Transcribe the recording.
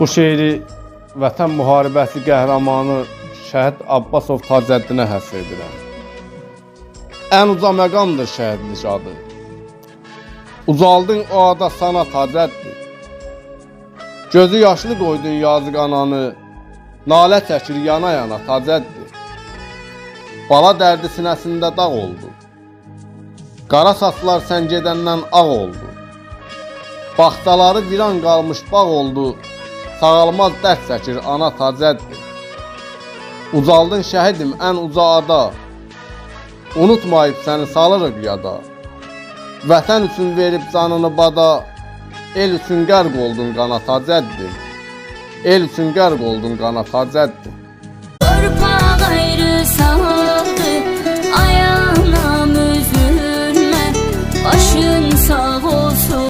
Bu şeiri Vətən müharibəsi qəhrəmanı Şəhid Abbasov Tacəddinə həsr edirəm. Ən uca məqamdır şəhidlik adı. Ucaldın o ada sana Tacəddir. Gözü yaşlı qoydun yazıq ananı, nalə çəkir yana yana Tacəddir. Bala dərdi sinəsində dağ oldu. Qara saçlar sən gedəndən ağ oldu. Baxtaları viran qalmış bağ oldu. Sağalmaz dərd çəkir ana Tacəddir. Ucaldın şəhidim ən uca ada. Unutmayıb səni salırıq yada. Vətən üçün verib canını bada. El üçün qərq oldun qana Tacəddir. El üçün qərq oldun qana Tacəddir. Torpaq ayrı saldı, ayağına üzülmə, başın sağ olsun.